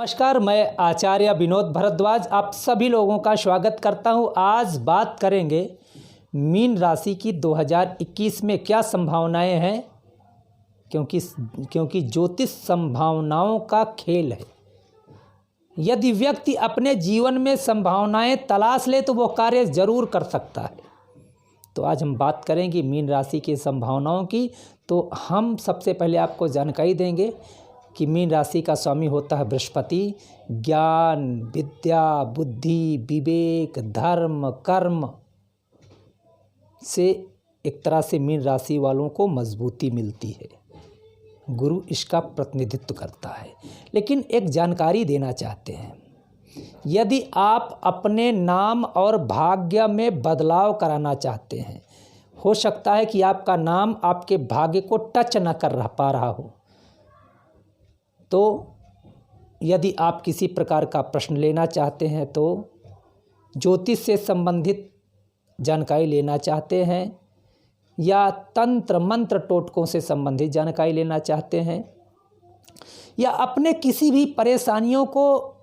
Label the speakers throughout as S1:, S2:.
S1: नमस्कार, मैं आचार्य विनोद भारद्वाज आप सभी लोगों का स्वागत करता हूं। आज बात करेंगे मीन राशि की 2021 में क्या संभावनाएं हैं, क्योंकि ज्योतिष संभावनाओं का खेल है। यदि व्यक्ति अपने जीवन में संभावनाएं तलाश ले तो वो कार्य जरूर कर सकता है। तो आज हम बात करेंगे मीन राशि की संभावनाओं की। तो हम सबसे पहले आपको जानकारी देंगे कि मीन राशि का स्वामी होता है बृहस्पति। ज्ञान, विद्या, बुद्धि, विवेक, धर्म, कर्म से एक तरह से मीन राशि वालों को मजबूती मिलती है। गुरु इसका प्रतिनिधित्व करता है। लेकिन एक जानकारी देना चाहते हैं, यदि आप अपने नाम और भाग्य में बदलाव कराना चाहते हैं, हो सकता है कि आपका नाम आपके भाग्य को टच न कर पा रहा हो। तो यदि आप किसी प्रकार का प्रश्न लेना चाहते हैं, तो ज्योतिष से संबंधित जानकारी लेना चाहते हैं या तंत्र मंत्र टोटकों से संबंधित जानकारी लेना चाहते हैं या अपने किसी भी परेशानियों को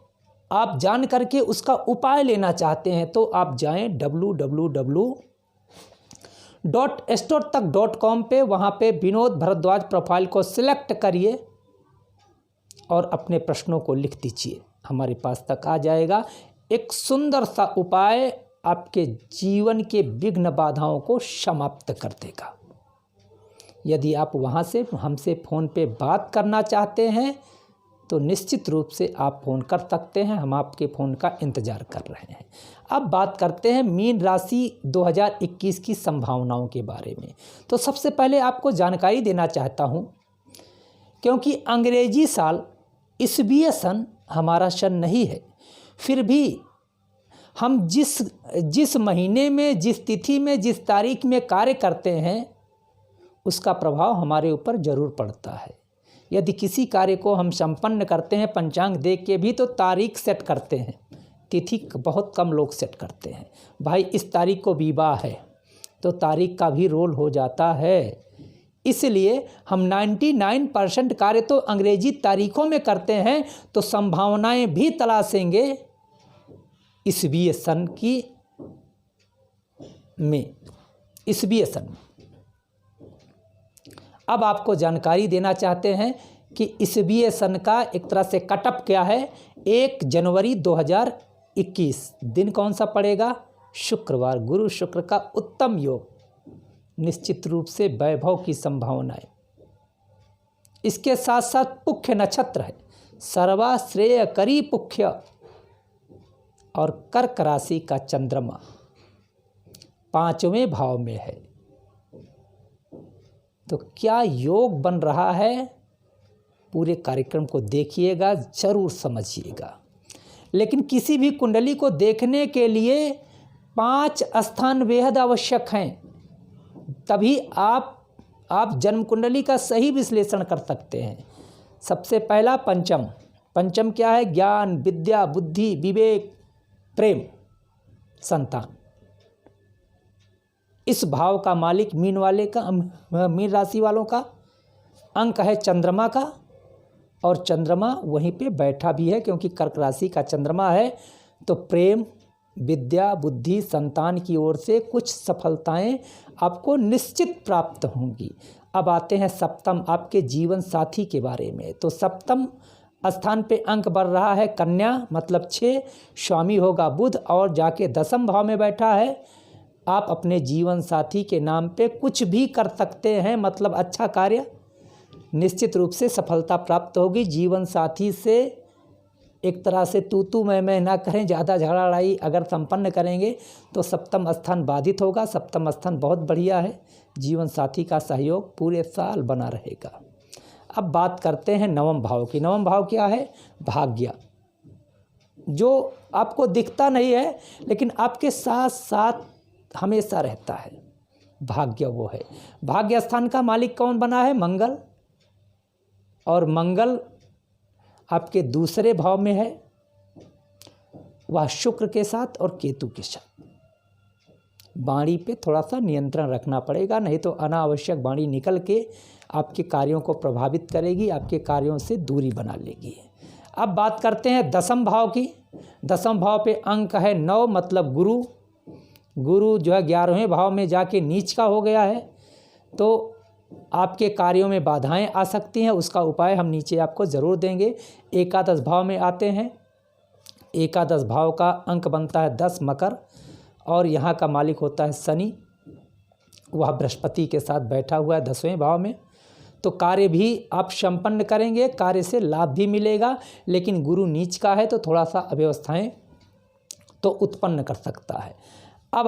S1: आप जान करके उसका उपाय लेना चाहते हैं, तो आप जाएं www.astrotak.com पे। वहाँ पे विनोद भारद्वाज प्रोफाइल को सिलेक्ट करिए और अपने प्रश्नों को लिख दीजिए, हमारे पास तक आ जाएगा। एक सुंदर सा उपाय आपके जीवन के विघ्न बाधाओं को समाप्त कर देगा। यदि आप वहां से हमसे फ़ोन पे बात करना चाहते हैं तो निश्चित रूप से आप फ़ोन कर सकते हैं, हम आपके फ़ोन का इंतज़ार कर रहे हैं। अब बात करते हैं मीन राशि 2021 की संभावनाओं के बारे में। तो सबसे पहले आपको जानकारी देना चाहता हूं, क्योंकि अंग्रेजी साल ईसवीय सन हमारा सन नहीं है, फिर भी हम जिस महीने में, जिस तिथि में, जिस तारीख में कार्य करते हैं उसका प्रभाव हमारे ऊपर ज़रूर पड़ता है। यदि किसी कार्य को हम संपन्न करते हैं पंचांग देख के भी, तो तारीख सेट करते हैं, तिथि बहुत कम लोग सेट करते हैं। भाई इस तारीख को विवाह है तो तारीख का भी रोल हो जाता है। इसलिए हम 99% कार्य तो अंग्रेजी तारीखों में करते हैं, तो संभावनाएं भी तलाशेंगे ईसवीय सन में। अब आपको जानकारी देना चाहते हैं कि ईसवीय सन का एक तरह से कटअप क्या है। 1 जनवरी 2021 दिन कौन सा पड़ेगा? शुक्रवार। गुरु शुक्र का उत्तम योग, निश्चित रूप से वैभव की संभावनाएं। इसके साथ साथ पुख्य नक्षत्र है, सर्वाश्रेयकरी पुख्य, और कर्क राशि का चंद्रमा 5वें भाव में है। तो क्या योग बन रहा है, पूरे कार्यक्रम को देखिएगा, जरूर समझिएगा। लेकिन किसी भी कुंडली को देखने के लिए 5 स्थान बेहद आवश्यक हैं, तभी आप जन्म कुंडली का सही विश्लेषण कर सकते हैं। सबसे पहला पंचम क्या है? ज्ञान, विद्या, बुद्धि, विवेक, प्रेम, संतान। इस भाव का मालिक मीन राशि वालों का अंक है चंद्रमा का, और चंद्रमा वहीं पे बैठा भी है, क्योंकि कर्क राशि का चंद्रमा है। तो प्रेम, विद्या, बुद्धि, संतान की ओर से कुछ सफलताएं आपको निश्चित प्राप्त होंगी। अब आते हैं सप्तम, आपके जीवन साथी के बारे में। तो सप्तम स्थान पे अंक बढ़ रहा है कन्या, मतलब 6, स्वामी होगा बुध और जाके 10वें भाव में बैठा है। आप अपने जीवन साथी के नाम पे कुछ भी कर सकते हैं, मतलब अच्छा कार्य, निश्चित रूप से सफलता प्राप्त होगी। जीवन साथी से एक तरह से तू मैं ना करें, ज़्यादा झगड़ा लड़ाई अगर संपन्न करेंगे तो सप्तम स्थान बाधित होगा। सप्तम स्थान बहुत बढ़िया है, जीवन साथी का सहयोग पूरे साल बना रहेगा। अब बात करते हैं 9वें भाव की। 9वां भाव क्या है? भाग्य, जो आपको दिखता नहीं है लेकिन आपके साथ साथ हमेशा रहता है। भाग्य वो है। भाग्य स्थान का मालिक कौन बना है? मंगल, और मंगल आपके दूसरे भाव में है, वह शुक्र के साथ और केतु के साथ। वाणी पे थोड़ा सा नियंत्रण रखना पड़ेगा, नहीं तो अनावश्यक वाणी निकल के आपके कार्यों को प्रभावित करेगी, आपके कार्यों से दूरी बना लेगी। अब बात करते हैं दसम भाव की। दसम भाव पे अंक है 9, मतलब गुरु। गुरु जो है 11वें भाव में जाके नीच का हो गया है, तो आपके कार्यों में बाधाएं आ सकती हैं। उसका उपाय हम नीचे आपको ज़रूर देंगे। एकादश भाव में आते हैं। एकादश भाव का अंक बनता है 10, मकर, और यहाँ का मालिक होता है शनि। वह बृहस्पति के साथ बैठा हुआ है 10वें भाव में। तो कार्य भी आप संपन्न करेंगे, कार्य से लाभ भी मिलेगा, लेकिन गुरु नीच का है तो थोड़ा सा अव्यवस्थाएं तो उत्पन्न कर सकता है। अब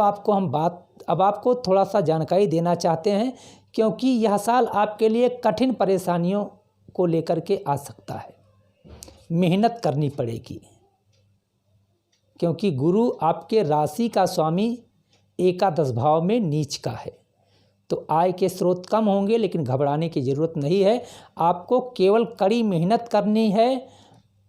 S1: आपको थोड़ा सा जानकारी देना चाहते हैं, क्योंकि यह साल आपके लिए कठिन परेशानियों को लेकर के आ सकता है। मेहनत करनी पड़ेगी, क्योंकि गुरु आपके राशि का स्वामी एकादश भाव में नीच का है। तो आय के स्रोत कम होंगे, लेकिन घबराने की ज़रूरत नहीं है। आपको केवल कड़ी मेहनत करनी है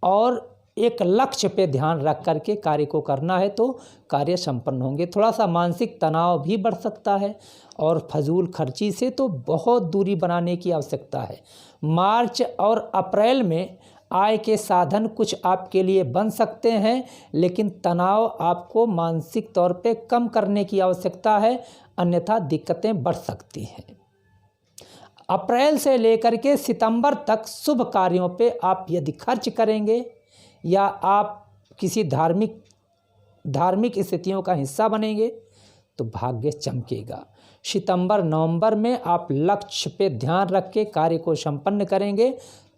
S1: और एक लक्ष्य पे ध्यान रख करके कार्य को करना है, तो कार्य संपन्न होंगे। थोड़ा सा मानसिक तनाव भी बढ़ सकता है, और फजूल खर्ची से तो बहुत दूरी बनाने की आवश्यकता है। मार्च और अप्रैल में आय के साधन कुछ आपके लिए बन सकते हैं, लेकिन तनाव आपको मानसिक तौर पे कम करने की आवश्यकता है, अन्यथा दिक्कतें बढ़ सकती हैं। अप्रैल से लेकर के सितंबर तक शुभ कार्यों पे आप यदि खर्च करेंगे या आप किसी धार्मिक स्थितियों का हिस्सा बनेंगे तो भाग्य चमकेगा। सितंबर नवंबर में आप लक्ष्य पे ध्यान रख के कार्य को संपन्न करेंगे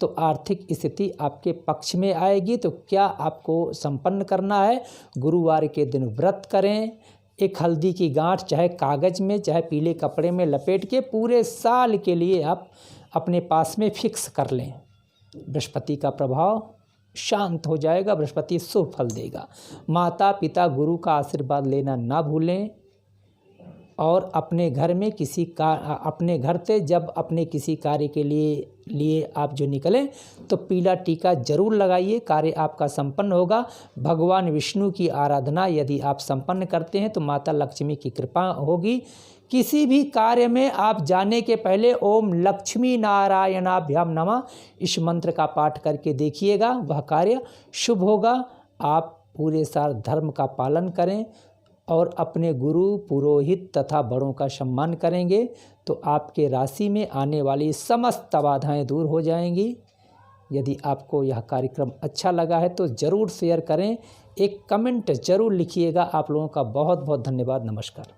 S1: तो आर्थिक स्थिति आपके पक्ष में आएगी। तो क्या आपको संपन्न करना है? गुरुवार के दिन व्रत करें। एक हल्दी की गांठ चाहे कागज़ में चाहे पीले कपड़े में लपेट के पूरे साल के लिए आप अपने पास में फिक्स कर लें। बृहस्पति का प्रभाव शांत हो जाएगा, बृहस्पति शुभ फल देगा। माता पिता गुरु का आशीर्वाद लेना ना भूलें, और अपने घर से जब अपने किसी कार्य के लिए आप जो निकलें तो पीला टीका जरूर लगाइए, कार्य आपका संपन्न होगा। भगवान विष्णु की आराधना यदि आप संपन्न करते हैं तो माता लक्ष्मी की कृपा होगी। किसी भी कार्य में आप जाने के पहले ओम लक्ष्मी नारायणाभ्याम नमः इस मंत्र का पाठ करके देखिएगा, वह कार्य शुभ होगा। आप पूरे साल धर्म का पालन करें और अपने गुरु, पुरोहित तथा बड़ों का सम्मान करेंगे तो आपके राशि में आने वाली समस्त बाधाएं दूर हो जाएंगी। यदि आपको यह कार्यक्रम अच्छा लगा है तो ज़रूर शेयर करें, एक कमेंट ज़रूर लिखिएगा। आप लोगों का बहुत बहुत धन्यवाद। नमस्कार।